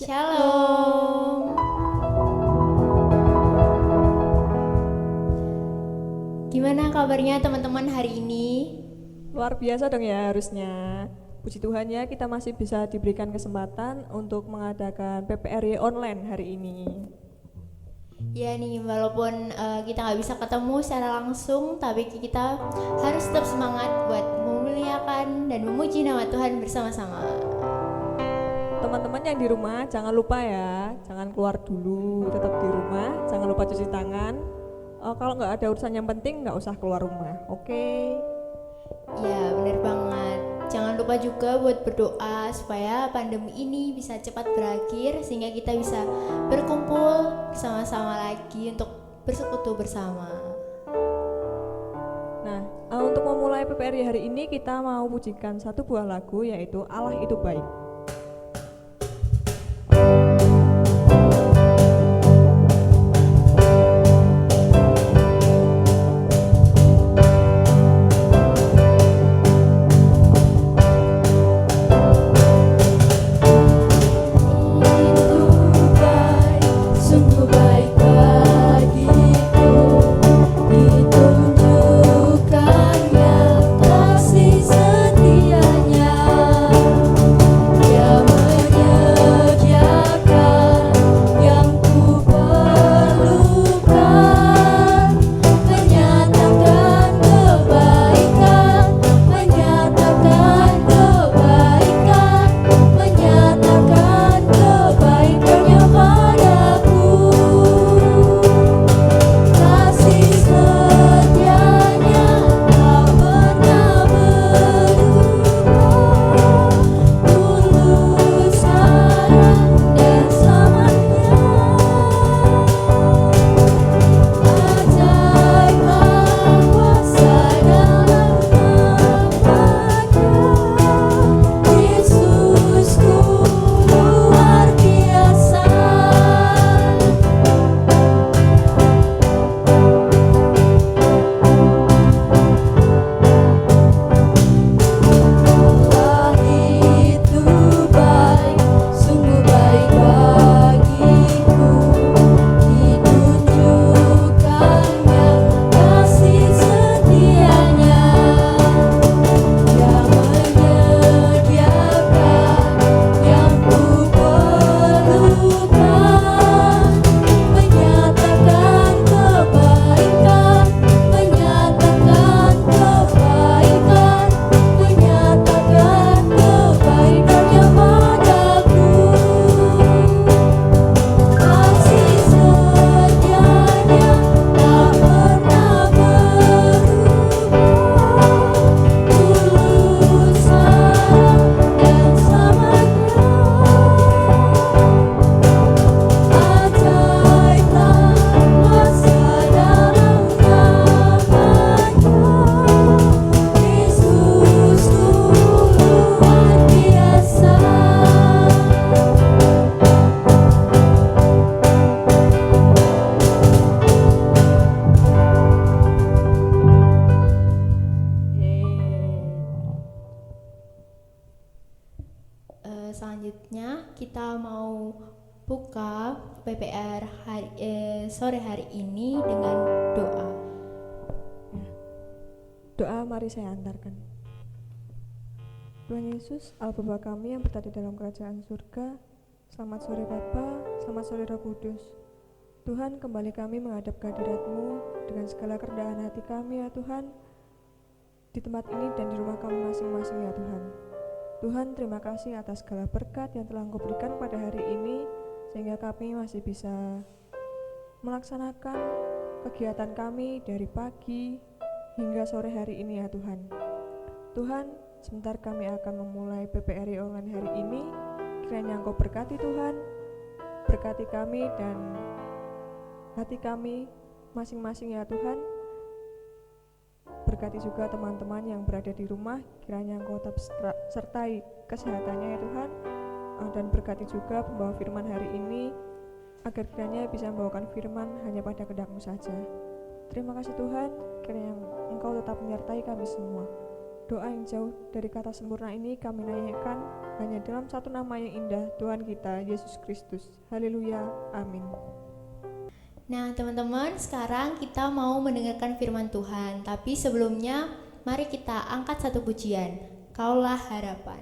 Shalom. Gimana kabarnya teman-teman hari ini? Luar biasa dong ya harusnya. Puji Tuhan ya kita masih bisa diberikan kesempatan untuk mengadakan PPRY online hari ini. Ya nih, walaupun kita nggak bisa ketemu secara langsung, tapi kita harus tetap semangat buat memuliakan dan memuji nama Tuhan bersama-sama. Teman-teman yang di rumah jangan lupa ya, jangan keluar dulu, tetap di rumah, jangan lupa cuci tangan. Kalau nggak ada urusan yang penting nggak usah keluar rumah, oke? Ya benar banget. Jangan lupa juga buat berdoa supaya pandemi ini bisa cepat berakhir sehingga kita bisa berkumpul bersama-sama lagi untuk bersekutu bersama. Nah, untuk memulai PPRY hari ini kita mau pujikan satu buah lagu yaitu Allah Itu Baik. Selanjutnya kita mau buka PPR sore hari ini dengan doa. Doa mari saya antarkan. Tuhan Yesus, Allah Bapa kami yang berada dalam kerajaan surga, selamat sore Bapa, selamat sore Roh Kudus. Tuhan, kembali kami menghadap kehadirat-Mu dengan segala kerendahan hati kami ya Tuhan, di tempat ini dan di rumah kami masing-masing ya Tuhan. Tuhan, terima kasih atas segala berkat yang telah Engkau berikan pada hari ini, sehingga kami masih bisa melaksanakan kegiatan kami dari pagi hingga sore hari ini ya Tuhan. Tuhan, sebentar kami akan memulai PPRY online hari ini. Kiranya Engkau berkati Tuhan, berkati kami dan hati kami masing-masing ya Tuhan. Berkati juga teman-teman yang berada di rumah, kiranya Engkau tetap sertai kesehatannya ya Tuhan. Dan berkati juga pembawa firman hari ini, agar kiranya bisa membawakan firman hanya pada kehendak-Mu saja. Terima kasih Tuhan, kiranya Engkau tetap menyertai kami semua. Doa yang jauh dari kata sempurna ini kami naikkan hanya dalam satu nama yang indah, Tuhan kita, Yesus Kristus. Haleluya, amin. Nah teman-teman, sekarang kita mau mendengarkan firman Tuhan. Tapi sebelumnya, mari kita angkat satu pujian, Kaulah Harapan.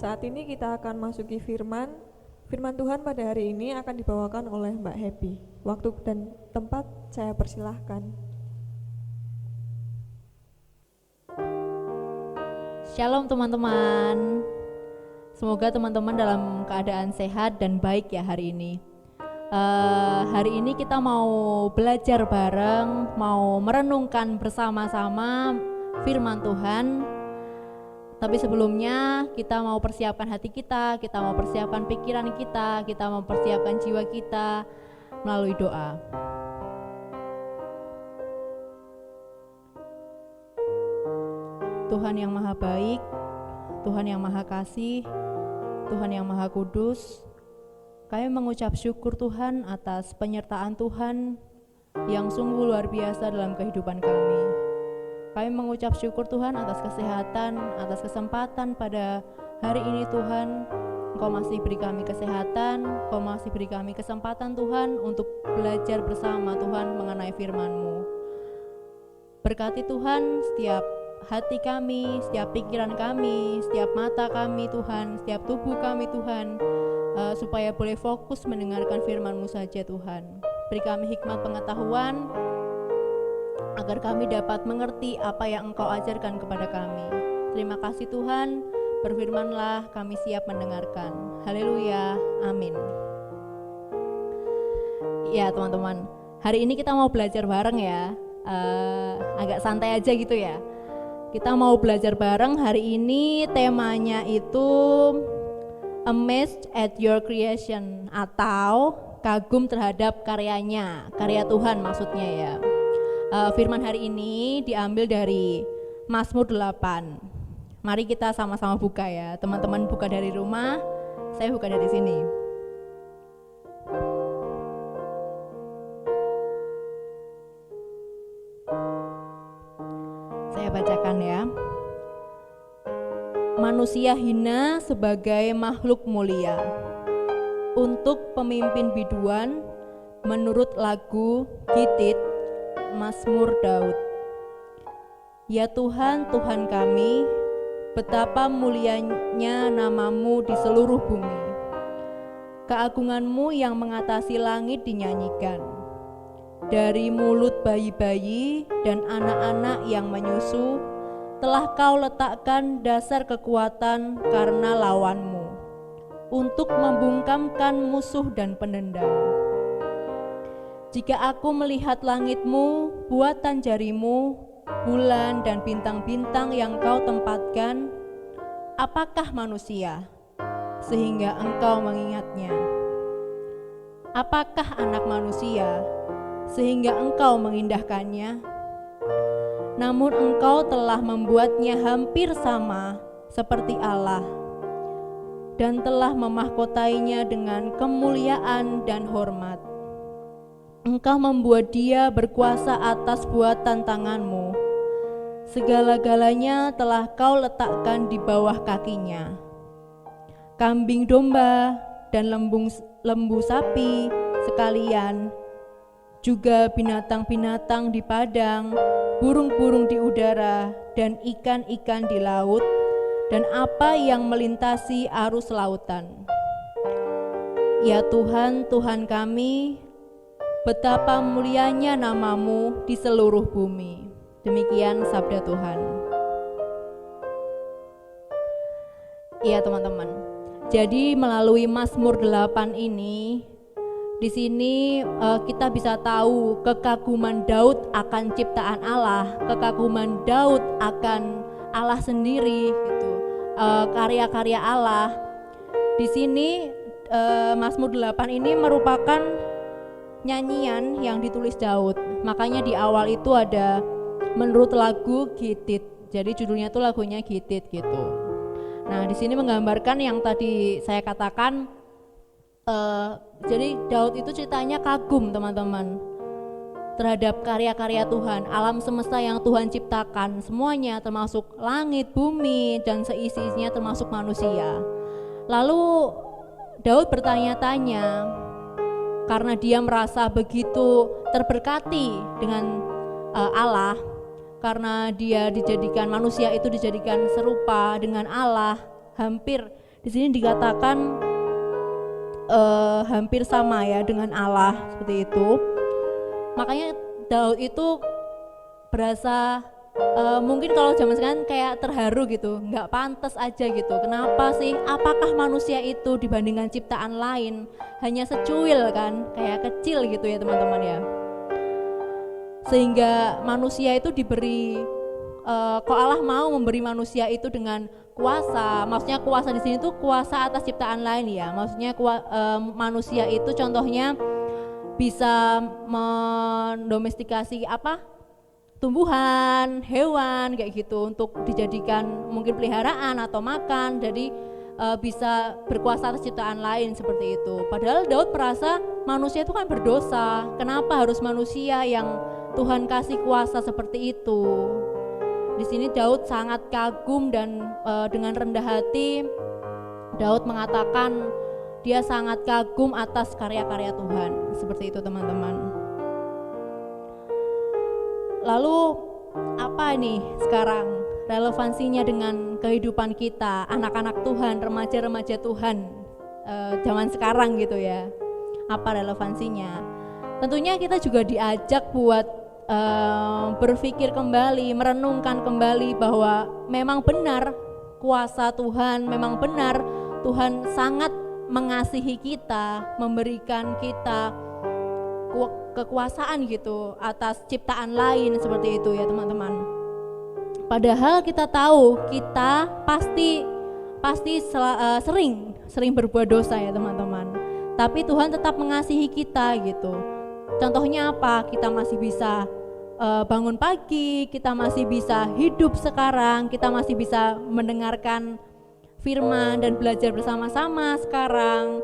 Saat ini kita akan masuki firman Tuhan pada hari ini akan dibawakan oleh Mbak Happy. Waktu dan tempat saya persilahkan. Shalom teman-teman. Semoga teman-teman dalam keadaan sehat dan baik ya hari ini. Hari ini kita mau belajar bareng, mau merenungkan bersama-sama firman Tuhan. Tapi sebelumnya kita mau persiapkan hati kita mau persiapkan pikiran kita mau persiapkan jiwa kita melalui doa. Tuhan yang maha baik, Tuhan yang maha kasih, Tuhan yang maha kudus, kami mengucap syukur Tuhan atas penyertaan Tuhan yang sungguh luar biasa dalam kehidupan kami. Kami mengucap syukur Tuhan atas kesehatan, atas kesempatan pada hari ini Tuhan. Engkau masih beri kami kesehatan, Engkau masih beri kami kesempatan Tuhan untuk belajar bersama Tuhan mengenai firman-Mu. Berkati Tuhan setiap hati kami, setiap pikiran kami, setiap mata kami Tuhan, setiap tubuh kami Tuhan, supaya boleh fokus mendengarkan firman-Mu saja Tuhan. Beri kami hikmat pengetahuan, agar kami dapat mengerti apa yang Engkau ajarkan kepada kami. Terima kasih Tuhan, berfirmanlah, kami siap mendengarkan. Haleluya, amin. Ya teman-teman, hari ini kita mau belajar bareng ya, agak santai aja gitu ya. Kita mau belajar bareng, hari ini temanya itu Amazed at your creation, atau kagum terhadap karyanya, karya Tuhan maksudnya ya. Firman hari ini diambil dari Mazmur 8. Mari kita sama-sama buka ya. Teman-teman buka dari rumah, saya buka dari sini. Saya bacakan ya. Manusia hina sebagai makhluk mulia. Untuk pemimpin biduan menurut lagu Gitit Mazmur Daud. Ya Tuhan, Tuhan kami, betapa mulianya nama-Mu di seluruh bumi. Keagungan-Mu yang mengatasi langit dinyanyikan. Dari mulut bayi-bayi dan anak-anak yang menyusu, telah Kau letakkan dasar kekuatan karena lawan-Mu, untuk membungkamkan musuh dan penendang. Jika aku melihat langit-Mu, buatan jari-Mu, bulan dan bintang-bintang yang Kau tempatkan, apakah manusia sehingga Engkau mengingatnya? Apakah anak manusia sehingga Engkau mengindahkannya? Namun Engkau telah membuatnya hampir sama seperti Allah dan telah memahkotainya dengan kemuliaan dan hormat. Engkau membuat dia berkuasa atas buatan tanganmu. Segala-galanya telah Kau letakkan di bawah kakinya. Kambing domba dan lembu sapi sekalian, juga binatang-binatang di padang, burung-burung di udara, dan ikan-ikan di laut, dan apa yang melintasi arus lautan. Ya Tuhan, Tuhan kami, betapa mulianya nama-Mu di seluruh bumi. Demikian sabda Tuhan. Iya teman-teman. Jadi melalui Mazmur 8 ini, di sini kita bisa tahu kekaguman Daud akan ciptaan Allah, kekaguman Daud akan Allah sendiri, gitu, karya-karya Allah. Di sini Mazmur 8 ini merupakan nyanyian yang ditulis Daud. Makanya di awal itu ada menurut lagu Gitit. Jadi judulnya itu lagunya Gitit gitu. Nah, di sini menggambarkan yang tadi saya katakan, jadi Daud itu ceritanya kagum teman-teman terhadap karya-karya Tuhan, alam semesta yang Tuhan ciptakan, semuanya termasuk langit, bumi, dan seisi-isinya termasuk manusia. Lalu Daud bertanya-tanya karena dia merasa begitu terberkati dengan Allah, karena dia dijadikan, manusia itu dijadikan serupa dengan Allah, hampir di sini dikatakan hampir sama ya dengan Allah, seperti itu. Makanya Daud itu berasa mungkin kalau zaman sekarang kayak terharu gitu, nggak pantas aja gitu. Kenapa sih? Apakah manusia itu dibandingkan ciptaan lain hanya secuil kan, kayak kecil gitu ya teman-teman ya. Sehingga manusia itu diberi, kok Allah mau memberi manusia itu dengan kuasa. Maksudnya kuasa di sini tuh kuasa atas ciptaan lain ya. Maksudnya manusia itu contohnya bisa mendomestikasi tumbuhan, hewan kayak gitu untuk dijadikan mungkin peliharaan atau makan. Jadi bisa berkuasa atas ciptaan lain seperti itu. Padahal Daud merasa manusia itu kan berdosa. Kenapa harus manusia yang Tuhan kasih kuasa seperti itu? Di sini Daud sangat kagum dan dengan rendah hati Daud mengatakan dia sangat kagum atas karya-karya Tuhan. Seperti itu teman-teman. Lalu apa nih sekarang relevansinya dengan kehidupan kita, anak-anak Tuhan, remaja-remaja Tuhan zaman sekarang gitu ya? Apa relevansinya? Tentunya kita juga diajak buat berpikir kembali, merenungkan kembali bahwa memang benar kuasa Tuhan, memang benar Tuhan sangat mengasihi kita, memberikan kita kekuasaan gitu atas ciptaan lain seperti itu ya teman-teman. Padahal kita tahu kita pasti sering berbuat dosa ya teman-teman. Tapi Tuhan tetap mengasihi kita gitu. Contohnya apa? Kita masih bisa bangun pagi, kita masih bisa hidup sekarang, kita masih bisa mendengarkan firman dan belajar bersama-sama sekarang.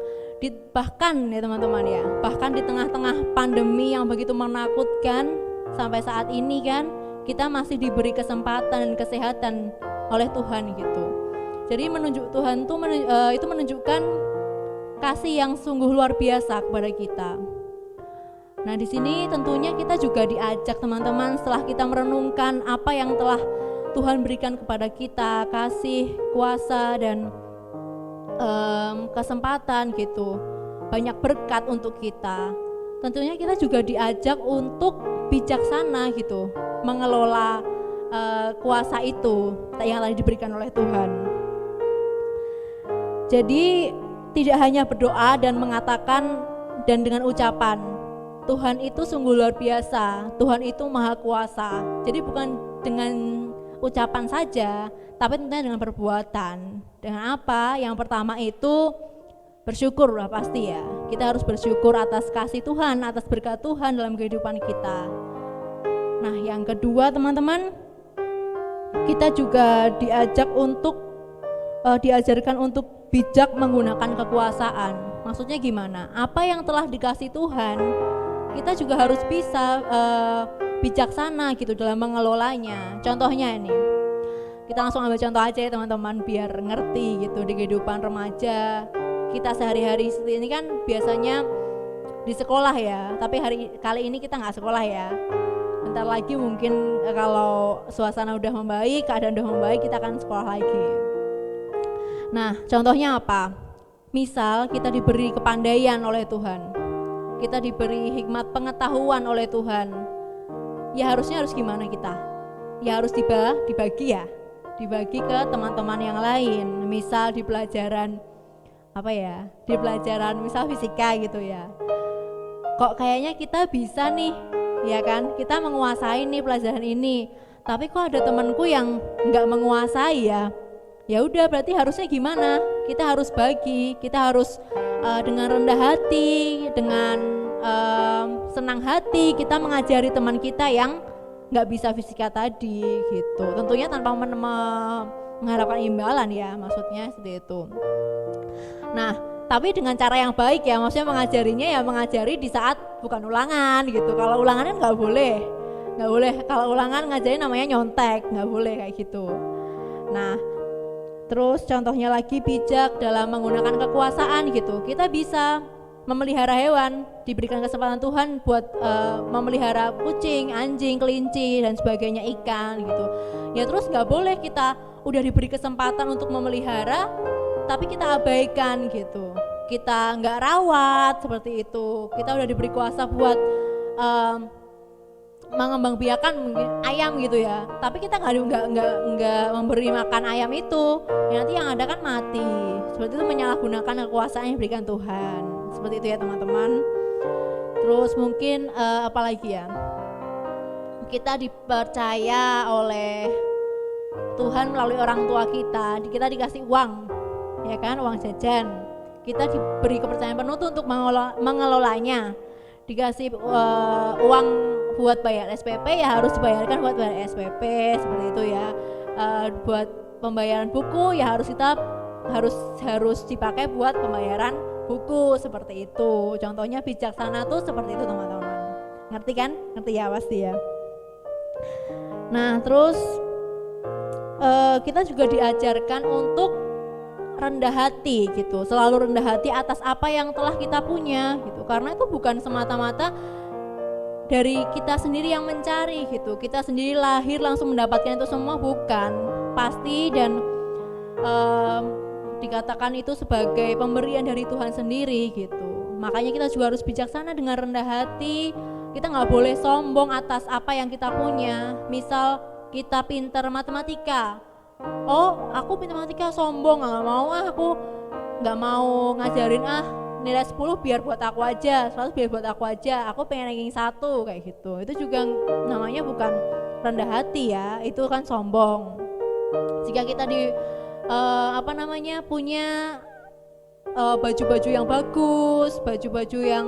Bahkan ya teman-teman ya, bahkan di tengah-tengah pandemi yang begitu menakutkan sampai saat ini kan, kita masih diberi kesempatan dan kesehatan oleh Tuhan gitu. Jadi Tuhan itu menunjukkan kasih yang sungguh luar biasa kepada kita. Nah, di sini tentunya kita juga diajak teman-teman setelah kita merenungkan apa yang telah Tuhan berikan kepada kita, kasih, kuasa dan kesempatan gitu. Banyak berkat untuk kita. Tentunya kita juga diajak untuk bijaksana gitu, mengelola kuasa itu yang telah diberikan oleh Tuhan. Jadi tidak hanya berdoa dan mengatakan dan dengan ucapan Tuhan itu sungguh luar biasa, Tuhan itu maha kuasa. Jadi bukan dengan ucapan saja, tapi tentunya dengan perbuatan. Dengan apa? Yang pertama itu bersyukur lah pasti ya. Kita harus bersyukur atas kasih Tuhan, atas berkat Tuhan dalam kehidupan kita. Nah, yang kedua teman-teman, kita juga diajarkan untuk bijak menggunakan kekuasaan. Maksudnya gimana? Apa yang telah dikasih Tuhan, kita juga harus bisa bijaksana gitu dalam mengelolanya. Contohnya ini, kita langsung ambil contoh aja ya teman-teman, biar ngerti gitu di kehidupan remaja. Kita sehari-hari seperti ini kan biasanya di sekolah ya, tapi kali ini kita nggak sekolah ya. Bentar lagi mungkin kalau suasana udah membaik, keadaan udah membaik, kita akan sekolah lagi. Nah, contohnya apa? Misal kita diberi kepandaian oleh Tuhan, kita diberi hikmat pengetahuan oleh Tuhan. Ya harusnya harus gimana kita? Ya harus dibagi ya, dibagi ke teman-teman yang lain. Misal di pelajaran di pelajaran misal fisika gitu ya. Kok kayaknya kita bisa nih, ya kan? Kita menguasai nih pelajaran ini. Tapi kok ada temanku yang nggak menguasai ya? Ya udah, berarti harusnya gimana? Kita harus bagi, kita harus dengan rendah hati, dengan senang hati kita mengajari teman kita yang nggak bisa fisika tadi gitu. Tentunya tanpa mengharapkan imbalan ya, maksudnya seperti itu. Nah, tapi dengan cara yang baik ya, maksudnya mengajarinya ya mengajari di saat bukan ulangan gitu. Kalau ulangan kan nggak boleh. Kalau ulangan ngajarin namanya nyontek, nggak boleh kayak gitu. Nah, terus contohnya lagi bijak dalam menggunakan kekuasaan gitu. Kita bisa memelihara hewan, diberikan kesempatan Tuhan buat memelihara kucing, anjing, kelinci dan sebagainya, ikan gitu. Ya terus nggak boleh kita udah diberi kesempatan untuk memelihara, tapi kita abaikan gitu. Kita nggak rawat seperti itu. Kita udah diberi kuasa buat mengembangbiakan mungkin ayam gitu ya, tapi kita nggak memberi makan ayam itu, ya nanti yang ada kan mati. Seperti itu menyalahgunakan kekuasaan yang diberikan Tuhan. Seperti itu ya teman-teman. Terus mungkin apalagi ya, kita dipercaya oleh Tuhan melalui orang tua kita dikasih uang, ya kan, uang jajan. Kita diberi kepercayaan penuh untuk mengelolanya. Dikasih uang buat bayar SPP ya harus dibayarkan buat bayar SPP, seperti itu ya. Buat pembayaran buku ya harus dipakai buat pembayaran buku, seperti itu. Contohnya bijaksana tuh seperti itu teman-teman. Ngerti kan? Ngerti ya pasti ya. Nah terus kita juga diajarkan untuk rendah hati gitu, selalu rendah hati atas apa yang telah kita punya gitu, karena itu bukan semata-mata dari kita sendiri yang mencari gitu, kita sendiri lahir langsung mendapatkan itu semua, bukan, pasti, dan dikatakan itu sebagai pemberian dari Tuhan sendiri gitu. Makanya kita juga harus bijaksana dengan rendah hati. Kita nggak boleh sombong atas apa yang kita punya. Misal kita pintar matematika, oh aku pintar matematika, sombong, aku nggak mau ngajarin nilai 10 biar buat aku aja, 100 biar buat aku aja, aku pengen ranking 1 kayak gitu. Itu juga namanya bukan rendah hati ya, itu kan sombong. Jika kita punya baju-baju yang bagus, baju-baju yang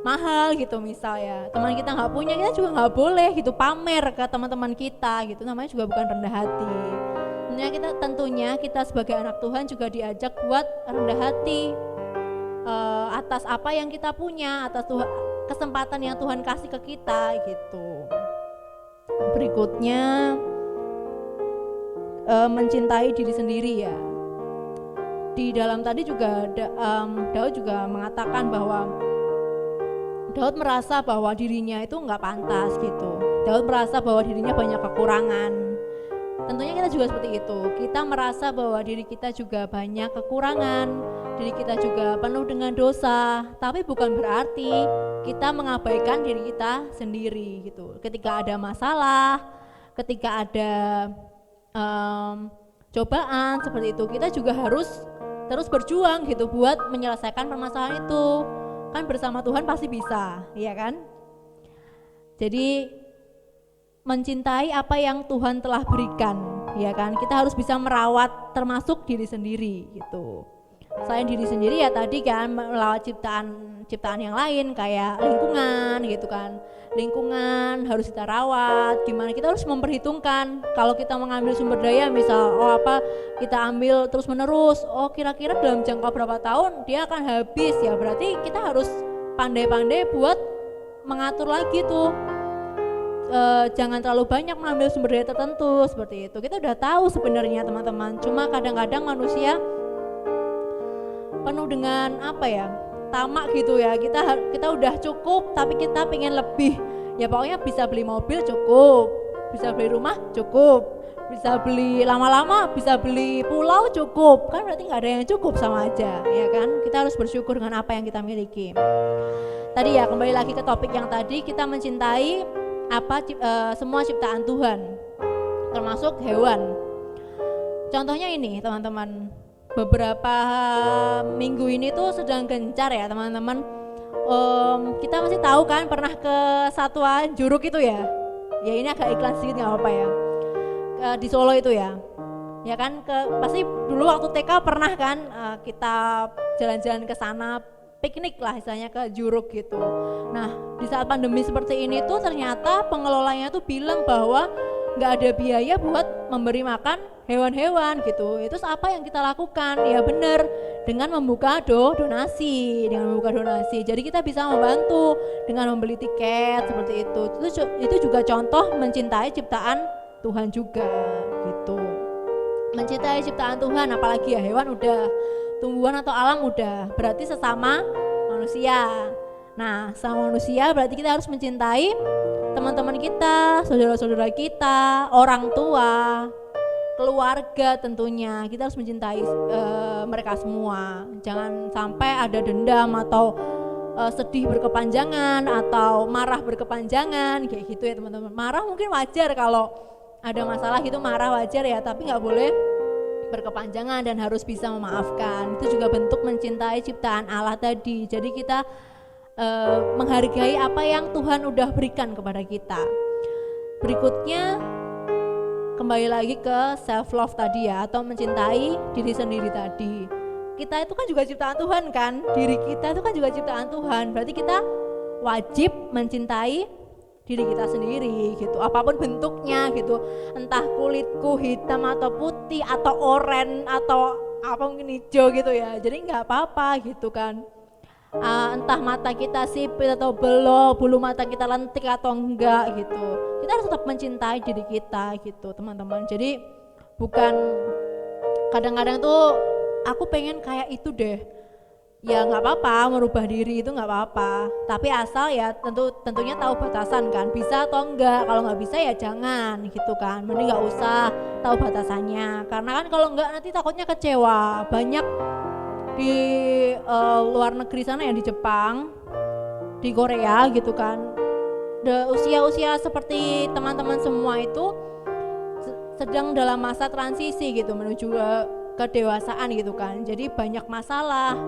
mahal gitu misal ya, teman kita nggak punya, kita juga nggak boleh gitu pamer ke teman-teman kita gitu, namanya juga bukan rendah hati. Tentunya kita sebagai anak Tuhan juga diajak buat rendah hati atas apa yang kita punya, atas kesempatan yang Tuhan kasih ke kita gitu. Berikutnya mencintai diri sendiri ya. Di dalam tadi juga Daud juga mengatakan bahwa Daud merasa bahwa dirinya itu nggak pantas gitu. Daud merasa bahwa dirinya banyak kekurangan. Tentunya kita juga seperti itu. Kita merasa bahwa diri kita juga banyak kekurangan, diri kita juga penuh dengan dosa. Tapi bukan berarti kita mengabaikan diri kita sendiri gitu. Ketika ada masalah, ketika ada cobaan seperti itu, kita juga harus terus berjuang gitu buat menyelesaikan permasalahan itu. Kan bersama Tuhan pasti bisa, iya kan? Jadi mencintai apa yang Tuhan telah berikan, ya kan? Kita harus bisa merawat termasuk diri sendiri gitu. Selain diri sendiri ya tadi kan merawat ciptaan yang lain kayak lingkungan gitu kan. Lingkungan harus kita rawat. Gimana kita harus memperhitungkan kalau kita mengambil sumber daya misal kita ambil terus menerus, kira-kira dalam jangka berapa tahun dia akan habis ya, berarti kita harus pandai-pandai buat mengatur lagi tuh. Jangan terlalu banyak mengambil sumber daya tertentu seperti itu. Kita udah tahu sebenarnya teman-teman, cuma kadang-kadang manusia penuh dengan tamak gitu ya. Kita udah cukup tapi kita pengen lebih. Ya pokoknya bisa beli mobil cukup, bisa beli rumah cukup, bisa beli lama-lama, bisa beli pulau cukup. Kan berarti nggak ada yang cukup, sama aja ya kan. Kita harus bersyukur dengan apa yang kita miliki. Tadi ya kembali lagi ke topik yang tadi, kita mencintai semua ciptaan Tuhan termasuk hewan. Contohnya ini teman-teman, beberapa minggu ini tuh sedang gencar ya teman-teman. Kita masih tahu kan pernah ke Satwa Juruk itu ya. Ya ini agak iklan sedikit nggak apa-apa ya. Di Solo itu ya. Ya kan pasti dulu waktu TK pernah kan kita jalan-jalan ke sana, piknik lah istilahnya ke Juruk gitu. Nah di saat pandemi seperti ini tuh ternyata pengelolanya tuh bilang bahwa nggak ada biaya buat memberi makan hewan-hewan gitu. Itu apa yang kita lakukan? Ya benar, dengan membuka donasi, Jadi kita bisa membantu dengan membeli tiket seperti itu. Itu juga contoh mencintai ciptaan Tuhan juga gitu. Mencintai ciptaan Tuhan, apalagi ya hewan udah, tumbuhan atau alam udah, berarti sesama manusia. Nah, sama manusia berarti kita harus mencintai teman-teman kita, saudara-saudara kita, orang tua, keluarga tentunya. Kita harus mencintai mereka semua. Jangan sampai ada dendam atau sedih berkepanjangan atau marah berkepanjangan kayak gitu ya teman-teman. Marah mungkin wajar, kalau ada masalah gitu marah wajar ya, tapi nggak boleh berkepanjangan dan harus bisa memaafkan. Itu juga bentuk mencintai ciptaan Allah tadi. Jadi kita menghargai apa yang Tuhan udah berikan kepada kita. Berikutnya kembali lagi ke self love tadi ya, atau mencintai diri sendiri tadi. Kita itu kan juga ciptaan Tuhan kan, diri kita itu kan juga ciptaan Tuhan. Berarti kita wajib mencintai diri kita sendiri gitu, apapun bentuknya gitu, entah kulitku hitam atau putih atau oranye atau apa mungkin hijau gitu ya, jadi nggak apa-apa gitu kan. Entah mata kita sipit atau belok, bulu mata kita lentik atau enggak gitu, kita harus tetap mencintai diri kita gitu teman-teman. Jadi bukan kadang-kadang tuh aku pengen kayak itu deh, ya nggak apa-apa, merubah diri itu nggak apa-apa, tapi asal ya tentunya tahu batasan kan, bisa atau enggak. Kalau nggak bisa ya jangan gitu kan, mending nggak usah, tahu batasannya. Karena kan kalau enggak nanti takutnya kecewa. Banyak di luar negeri sana ya, di Jepang, di Korea gitu kan, usia-usia seperti teman-teman semua itu sedang dalam masa transisi gitu menuju kedewasaan gitu kan. Jadi banyak masalah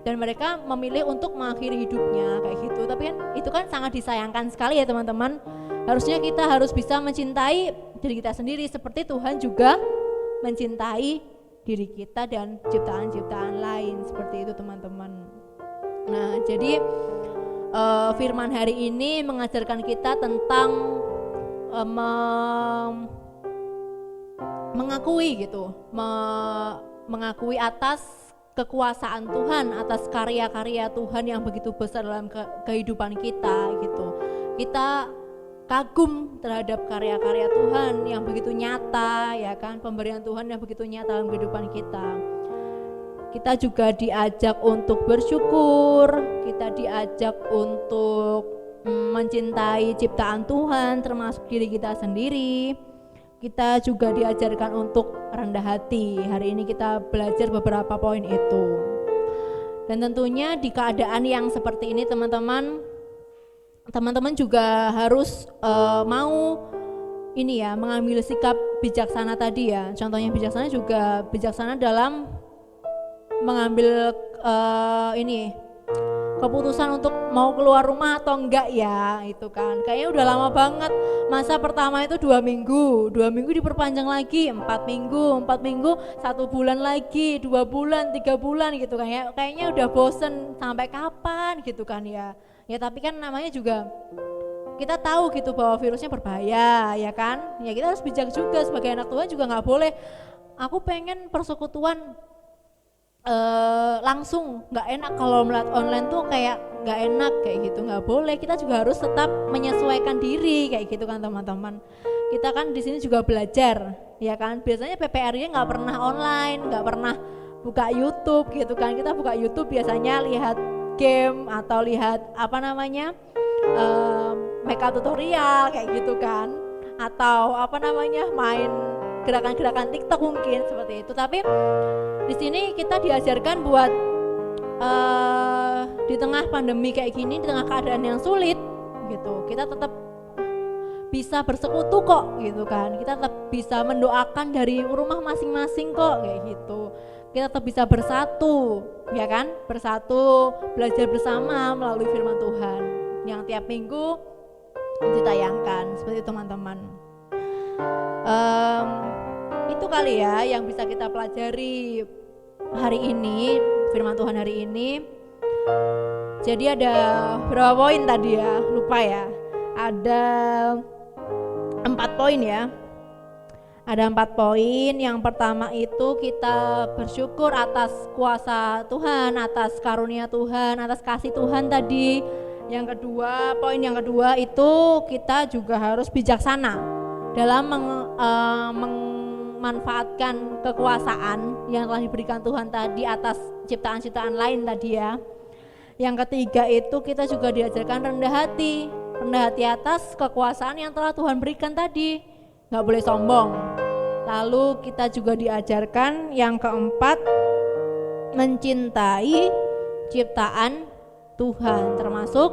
dan mereka memilih untuk mengakhiri hidupnya kayak gitu. Tapi kan itu kan sangat disayangkan sekali ya teman-teman. Harusnya kita harus bisa mencintai diri kita sendiri seperti Tuhan juga mencintai diri kita dan ciptaan-ciptaan lain, seperti itu teman-teman. Nah jadi firman hari ini mengajarkan kita tentang mengakui gitu, mengakui atas kekuasaan Tuhan, atas karya-karya Tuhan yang begitu besar dalam kehidupan kita gitu. Kita kagum terhadap karya-karya Tuhan yang begitu nyata ya kan, pemberian Tuhan yang begitu nyata dalam kehidupan kita. Kita juga diajak untuk bersyukur, kita diajak untuk mencintai ciptaan Tuhan termasuk diri kita sendiri. Kita juga diajarkan untuk rendah hati. Hari ini kita belajar beberapa poin itu. Dan tentunya di keadaan yang seperti ini teman-teman juga harus mau mengambil sikap bijaksana tadi ya. Contohnya bijaksana juga bijaksana dalam mengambil keputusan untuk mau keluar rumah atau enggak ya, itu kan kayaknya udah lama banget. Masa pertama itu 2 minggu diperpanjang lagi 4 minggu, 1 bulan lagi, 2 bulan, 3 bulan gitu kan ya, kayaknya udah bosen sampai kapan gitu kan ya. Ya tapi kan namanya juga kita tahu gitu bahwa virusnya berbahaya ya kan, ya kita harus bijak juga sebagai anak Tuhan, juga nggak boleh aku pengen persekutuan langsung, nggak enak kalau melihat online tuh kayak nggak enak kayak gitu, nggak boleh. Kita juga harus tetap menyesuaikan diri kayak gitu kan teman-teman. Kita kan di sini juga belajar ya kan, biasanya PPR-nya nggak pernah online, nggak pernah buka YouTube gitu kan. Kita buka YouTube biasanya lihat game atau lihat apa namanya makeup tutorial kayak gitu kan, atau apa namanya main gerakan-gerakan TikTok mungkin seperti itu. Tapi di sini kita diajarkan buat di tengah pandemi kayak gini, di tengah keadaan yang sulit gitu, kita tetap bisa bersekutu kok gitu kan. Kita tetap bisa mendoakan dari rumah masing-masing kok kayak gitu. Kita tetap bisa bersatu ya kan, bersatu belajar bersama melalui firman Tuhan yang tiap minggu ditayangkan seperti itu teman-teman. Itu kali ya yang bisa kita pelajari hari ini, firman Tuhan hari ini. Jadi ada berapa poin tadi ya, lupa ya, ada 4 poin ya. Ada 4 poin. Yang pertama itu kita bersyukur atas kuasa Tuhan, atas karunia Tuhan, atas kasih Tuhan tadi. Yang kedua, poin yang kedua itu kita juga harus bijaksana dalam memanfaatkan kekuasaan yang telah diberikan Tuhan tadi atas ciptaan-ciptaan lain tadi ya. Yang ketiga itu kita juga diajarkan rendah hati atas kekuasaan yang telah Tuhan berikan tadi, nggak boleh sombong. Lalu kita juga diajarkan yang keempat, mencintai ciptaan Tuhan termasuk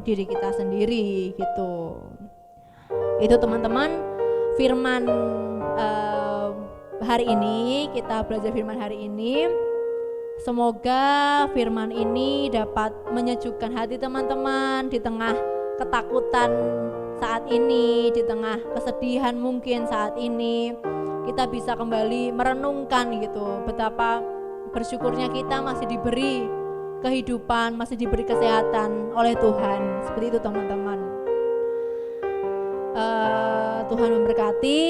diri kita sendiri gitu. Itu teman-teman firman hari ini, kita belajar firman hari ini. Semoga firman ini dapat menyejukkan hati teman-teman di tengah ketakutan saat ini, di tengah kesedihan mungkin saat ini. Kita bisa kembali merenungkan gitu, betapa bersyukurnya kita masih diberi kehidupan, masih diberi kesehatan oleh Tuhan. Seperti itu teman-teman. Tuhan memberkati.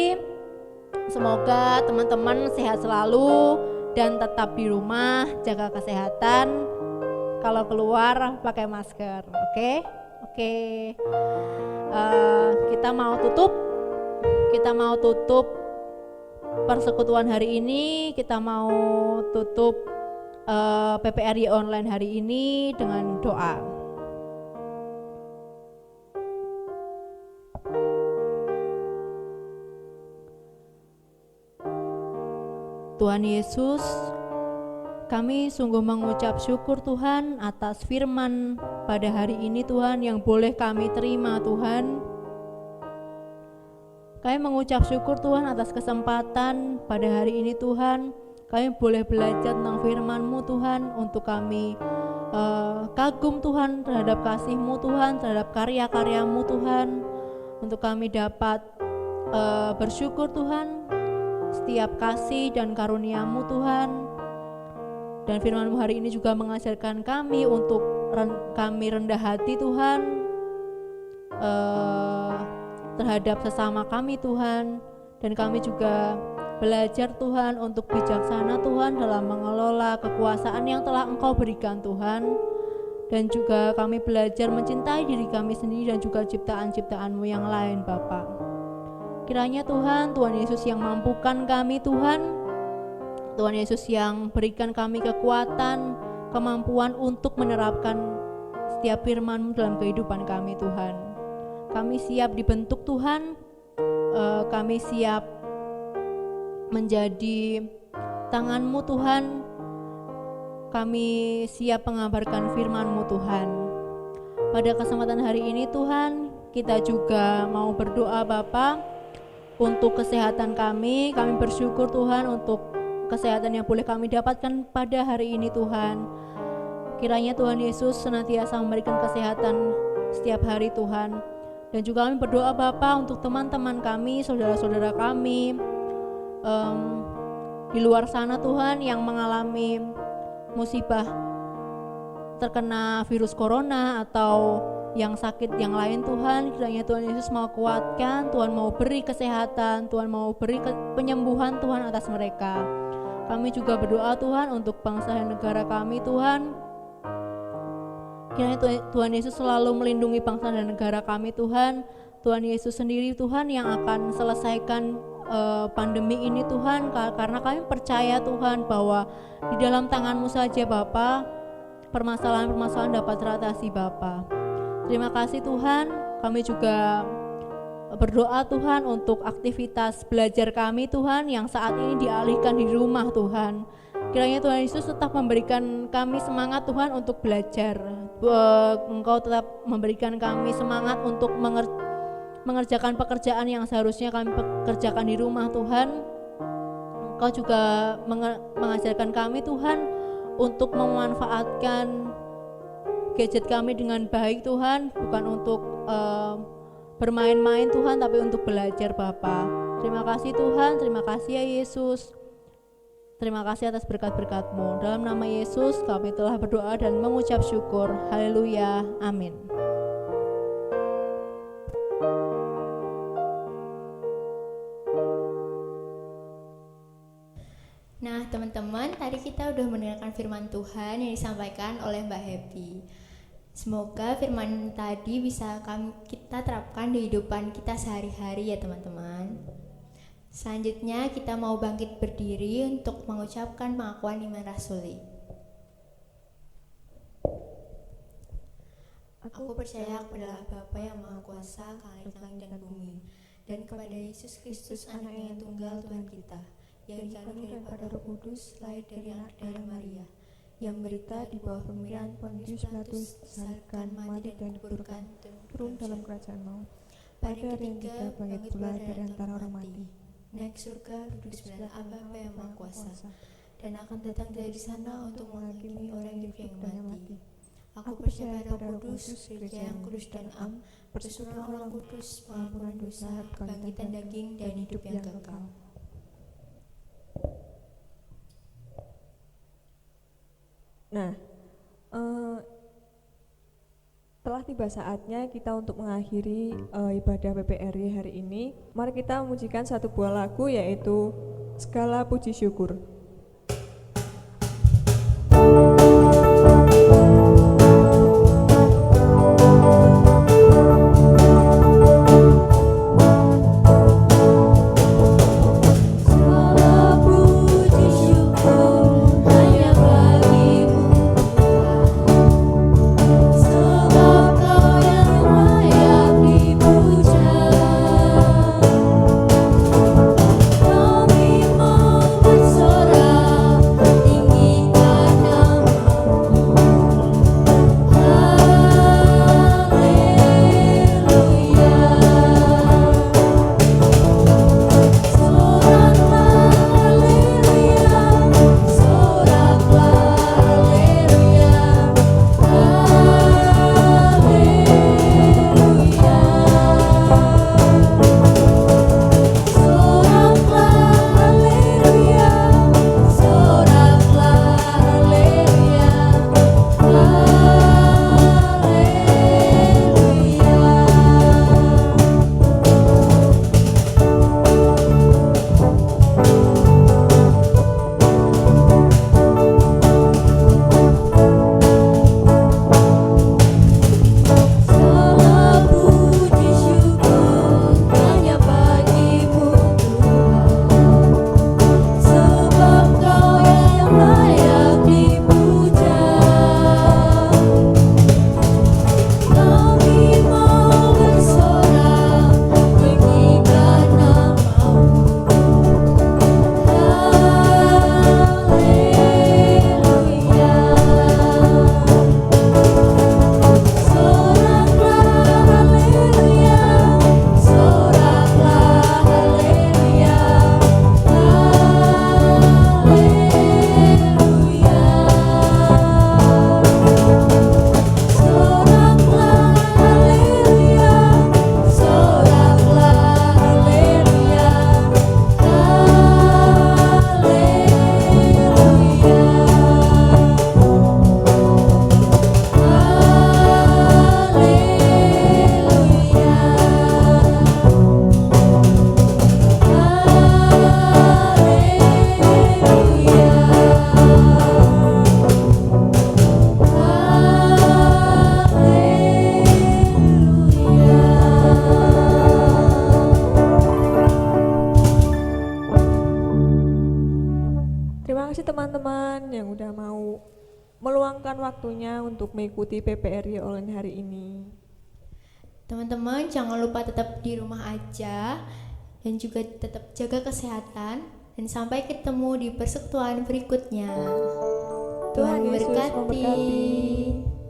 Semoga teman-teman sehat selalu dan tetap di rumah, jaga kesehatan. Kalau keluar pakai masker, oke? Kita mau tutup persekutuan hari ini. Kita mau tutup PPRI online hari ini dengan doa. Tuhan Yesus, kami sungguh mengucap syukur Tuhan atas firman pada hari ini Tuhan yang boleh kami terima Tuhan. Kami mengucap syukur Tuhan atas kesempatan pada hari ini Tuhan. Kami boleh belajar tentang firman-Mu Tuhan, untuk kami kagum Tuhan terhadap kasih-Mu Tuhan, terhadap karya-karya-Mu Tuhan. Untuk kami dapat bersyukur Tuhan setiap kasih dan karunia-Mu Tuhan. Dan firman-Mu hari ini juga mengajarkan kami untuk kami rendah hati Tuhan terhadap sesama kami Tuhan. Dan kami juga belajar Tuhan untuk bijaksana Tuhan dalam mengelola kekuasaan yang telah Engkau berikan Tuhan. Dan juga kami belajar mencintai diri kami sendiri dan juga ciptaan-ciptaan-Mu yang lain Bapa. Kiranya Tuhan Yesus yang mampukan kami Tuhan Yesus yang berikan kami kekuatan, kemampuan untuk menerapkan setiap firman-Mu dalam kehidupan kami Tuhan. Kami siap dibentuk Tuhan, kami siap menjadi tangan-Mu Tuhan, kami siap mengabarkan firman-Mu Tuhan. Pada kesempatan hari ini Tuhan, kita juga mau berdoa Bapa untuk kesehatan kami. Kami bersyukur Tuhan untuk kesehatan yang boleh kami dapatkan pada hari ini Tuhan. Kiranya Tuhan Yesus senantiasa memberikan kesehatan setiap hari Tuhan. Dan juga kami berdoa Bapa untuk teman-teman kami, saudara-saudara kami di luar sana Tuhan yang mengalami musibah terkena virus corona atau yang sakit yang lain Tuhan. Kiranya Tuhan Yesus mau kuatkan, Tuhan mau beri kesehatan, Tuhan mau beri penyembuhan Tuhan atas mereka. Kami juga berdoa Tuhan untuk bangsa dan negara kami Tuhan. Kiranya Tuhan Yesus selalu melindungi bangsa dan negara kami Tuhan. Tuhan Yesus sendiri Tuhan yang akan selesaikan pandemi ini Tuhan, karena kami percaya Tuhan bahwa di dalam tangan-Mu saja Bapa permasalahan-permasalahan dapat teratasi Bapa. Terima kasih Tuhan. Kami juga berdoa Tuhan untuk aktivitas belajar kami Tuhan yang saat ini dialihkan di rumah Tuhan. Kiranya Tuhan Yesus tetap memberikan kami semangat Tuhan untuk belajar. Engkau tetap memberikan kami semangat untuk mengerjakan pekerjaan yang seharusnya kami kerjakan di rumah Tuhan. Engkau juga mengajarkan kami Tuhan untuk memanfaatkan gadget kami dengan baik Tuhan, bukan untuk bermain-main Tuhan, tapi untuk belajar Bapa. Terima kasih Tuhan, terima kasih ya Yesus. Terima kasih atas berkat-berkat-Mu. Dalam nama Yesus kami telah berdoa dan mengucap syukur. Haleluya. Amin. Nah teman-teman, tadi kita udah mendengarkan firman Tuhan yang disampaikan oleh Mbak Happy. Semoga firman tadi bisa kita terapkan di kehidupan kita sehari-hari ya teman-teman. Selanjutnya kita mau bangkit berdiri untuk mengucapkan pengakuan iman rasuli. Aku percaya kepada Bapa yang Maha Kuasa, langit dan bumi, dan kepada Yesus Kristus Anaknya yang tunggal Tuhan kita, yang dikandung daripada Roh Kudus, lahir dari anak darah Maria, yang menderita di bawah pemerintahan Pontius Pilatus, disalibkan, mati dan dikuburkan, turun dalam kerajaan maut. pada hari ketiga bangkit pula dari antara orang mati, naik surga, duduk sebelah Bapa yang Maha Kuasa, dan akan datang dari sana untuk menghakimi orang yang hidup dan yang mati. Aku percaya pada Roh Kudus, Gereja yang kudus dan am, persekutuan orang kudus, pengampunan dosa, kebangkitan daging, dan hidup yang kekal. Nah, telah tiba saatnya kita untuk mengakhiri ibadah PPRI hari ini. Mari kita memujikan satu buah lagu, yaitu Segala Puji Syukur. Sorak Terima kasih teman-teman yang udah mau meluangkan waktunya untuk mengikuti PPRI online hari ini. Teman-teman jangan lupa tetap di rumah aja dan juga tetap jaga kesehatan dan sampai ketemu di persekutuan berikutnya. Tuhan Yesus memberkati. memberkati.